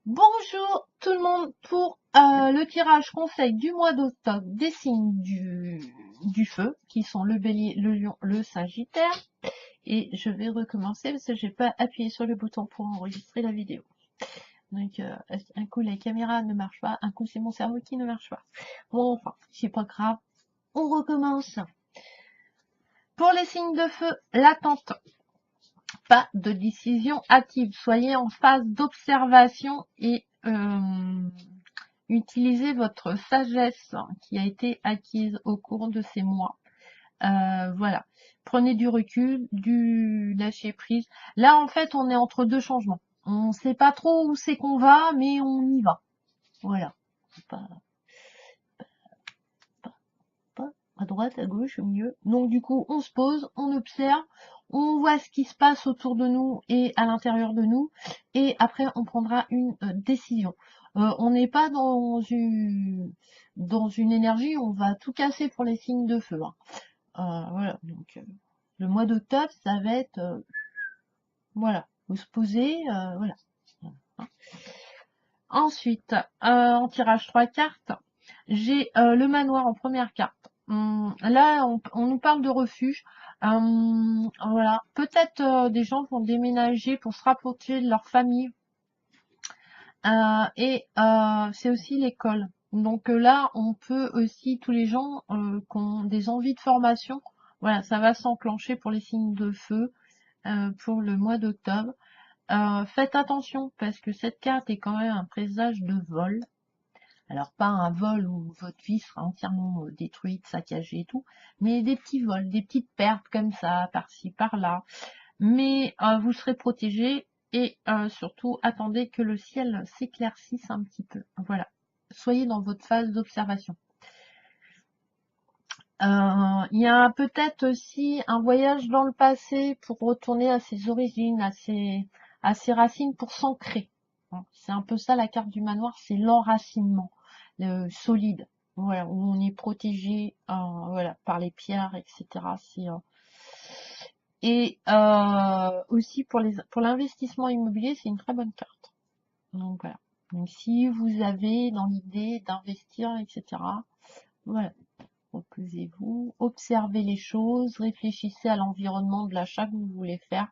Bonjour tout le monde pour le tirage conseil du mois d'octobre des signes du feu qui sont le bélier, le lion, le sagittaire. Et je vais recommencer parce que j'ai pas appuyé sur le bouton pour enregistrer la vidéo. Donc un coup la caméra ne marche pas, un coup c'est mon cerveau qui ne marche pas. Bon enfin, c'est pas grave, on recommence. Pour les signes de feu, l'attente. Pas de décision hâtive. Soyez en phase d'observation et utilisez votre sagesse qui a été acquise au cours de ces mois. Voilà. Prenez du recul, du lâcher prise. Là, en fait, on est entre deux changements. On ne sait pas trop où c'est qu'on va, mais on y va. Voilà. Pas, pas à droite, à gauche, au milieu. Donc, du coup, on se pose, on observe, on voit ce qui se passe autour de nous et à l'intérieur de nous. Et après, on prendra une décision. On n'est pas dans une énergie où on va tout casser pour les signes de feu, hein. Voilà, donc le mois d'octobre, ça va être, voilà, vous se posez, voilà. Ensuite, en tirage 3 cartes, j'ai le manoir en première carte. Là, on nous parle de refuge. Voilà, peut-être des gens vont déménager pour se rapprocher de leur famille. C'est aussi l'école. Donc là, on peut aussi, tous les gens qui ont des envies de formation, voilà, ça va s'enclencher pour les signes de feu pour le mois d'octobre. Faites attention parce que cette carte est quand même un présage de vol. Alors pas un vol où votre vie sera entièrement détruite, saccagée et tout, mais des petits vols, des petites pertes comme ça, par-ci, par-là. Mais vous serez protégé et surtout attendez que le ciel s'éclaircisse un petit peu. Voilà. Soyez dans votre phase d'observation. Il y a peut-être aussi un voyage dans le passé pour retourner à ses origines, à ses racines, pour s'ancrer. C'est un peu ça la carte du manoir, c'est l'enracinement, le solide. Voilà, où on est protégé, voilà, par les pierres, etc. Aussi pour l'investissement immobilier, c'est une très bonne carte. Donc voilà. Donc si vous avez dans l'idée d'investir, etc. Voilà. Reposez-vous, observez les choses, réfléchissez à l'environnement de l'achat que vous voulez faire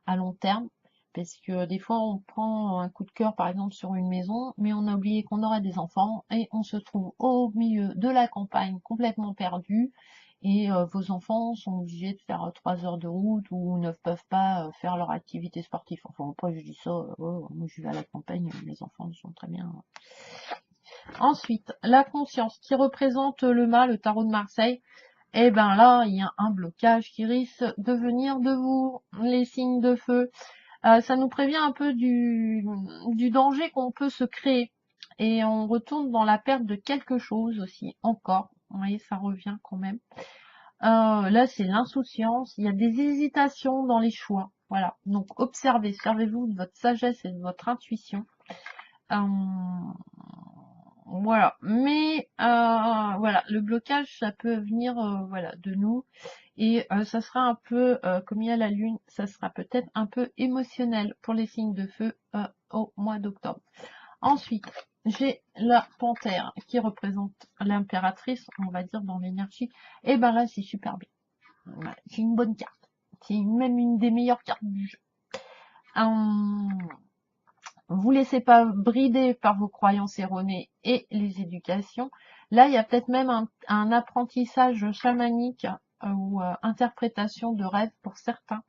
à long terme. Parce que des fois, on prend un coup de cœur, par exemple, sur une maison, mais on a oublié qu'on aura des enfants et on se trouve au milieu de la campagne complètement perdu. Et vos enfants sont obligés de faire 3 heures de route ou ne peuvent pas faire leur activité sportive. Enfin, après, je dis ça, oh, moi je vais à la campagne, mes enfants sont très bien. Ensuite, la conscience qui représente le mât, le tarot de Marseille. Et ben là, il y a un blocage qui risque de venir de vous, les signes de feu. Ça nous prévient un peu du danger qu'on peut se créer. Et on retourne dans la perte de quelque chose aussi, encore. Vous voyez, ça revient quand même. Là, c'est l'insouciance. Il y a des hésitations dans les choix. Voilà. Donc, observez, servez-vous de votre sagesse et de votre intuition. Euh, voilà. Mais voilà, le blocage, ça peut venir voilà, de nous. Et ça sera un peu, comme il y a la lune, ça sera peut-être un peu émotionnel pour les signes de feu au mois d'octobre. Ensuite, j'ai la panthère qui représente l'impératrice, on va dire, dans l'énergie. Et ben là, c'est super bien. Voilà, c'est une bonne carte. C'est même une des meilleures cartes du jeu. Vous laissez pas brider par vos croyances erronées et les éducations. Là, il y a peut-être même un apprentissage chamanique ou interprétation de rêves pour certains.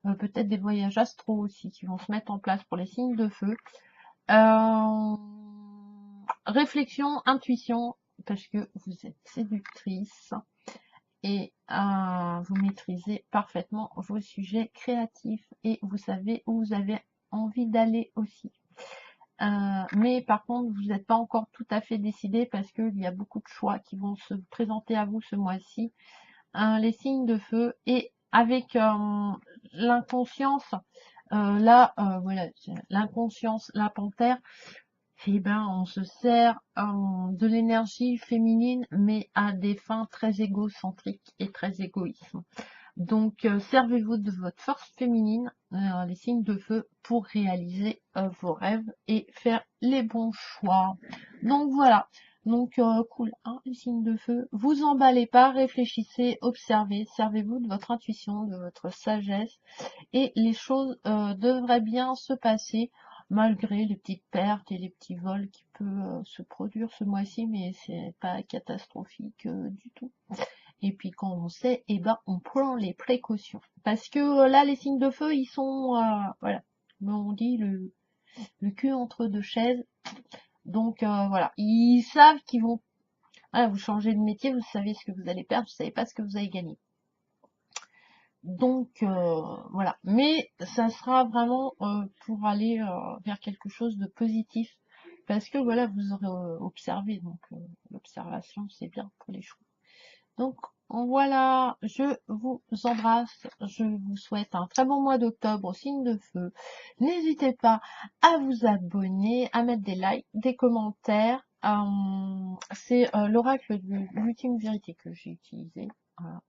Peut-être des voyages astraux aussi qui vont se mettre en place pour les signes de feu. Réflexion, intuition, parce que vous êtes séductrice et vous maîtrisez parfaitement vos sujets créatifs et vous savez où vous avez envie d'aller aussi. Mais par contre, vous n'êtes pas encore tout à fait décidé parce qu'il y a beaucoup de choix qui vont se présenter à vous ce mois-ci. Les signes de feu et avec l'inconscience, voilà, l'inconscience, la panthère, eh ben, on se sert de l'énergie féminine, mais à des fins très égocentriques et très égoïstes. Donc, servez-vous de votre force féminine, les signes de feu, pour réaliser vos rêves et faire les bons choix. Donc voilà. Donc cool, hein, les signes de feu. Vous emballez pas, réfléchissez, observez, servez-vous de votre intuition, de votre sagesse, et les choses devraient bien se passer malgré les petites pertes et les petits vols qui peuvent se produire ce mois-ci, mais c'est pas catastrophique du tout. Et puis quand on sait, eh ben on prend les précautions. Parce que là, les signes de feu, ils sont, voilà, on dit le cul entre deux chaises. Donc voilà, ils savent qu'ils vont, voilà, vous changez de métier, vous savez ce que vous allez perdre, vous savez pas ce que vous allez gagner. Donc voilà, mais ça sera vraiment pour aller vers quelque chose de positif. Parce que voilà, vous aurez observé, donc l'observation c'est bien pour les choix. Donc voilà, je vous embrasse, je vous souhaite un très bon mois d'octobre au signe de feu. N'hésitez pas à vous abonner, à mettre des likes, des commentaires. C'est l'oracle de l'ultime vérité que j'ai utilisé, voilà,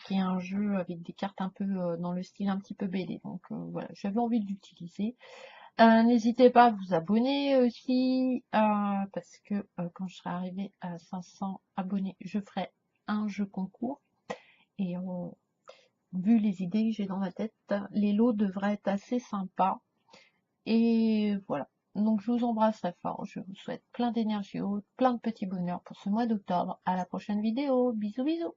qui est un jeu avec des cartes un peu dans le style un petit peu BD. Donc voilà, j'avais envie de l'utiliser. N'hésitez pas à vous abonner aussi, parce que quand je serai arrivée à 500 abonnés, je ferai un jeu concours. Et vu les idées que j'ai dans ma tête, les lots devraient être assez sympas. Et voilà. Donc je vous embrasse très fort. Je vous souhaite plein d'énergie haute, plein de petits bonheurs pour ce mois d'octobre. À la prochaine vidéo. Bisous bisous.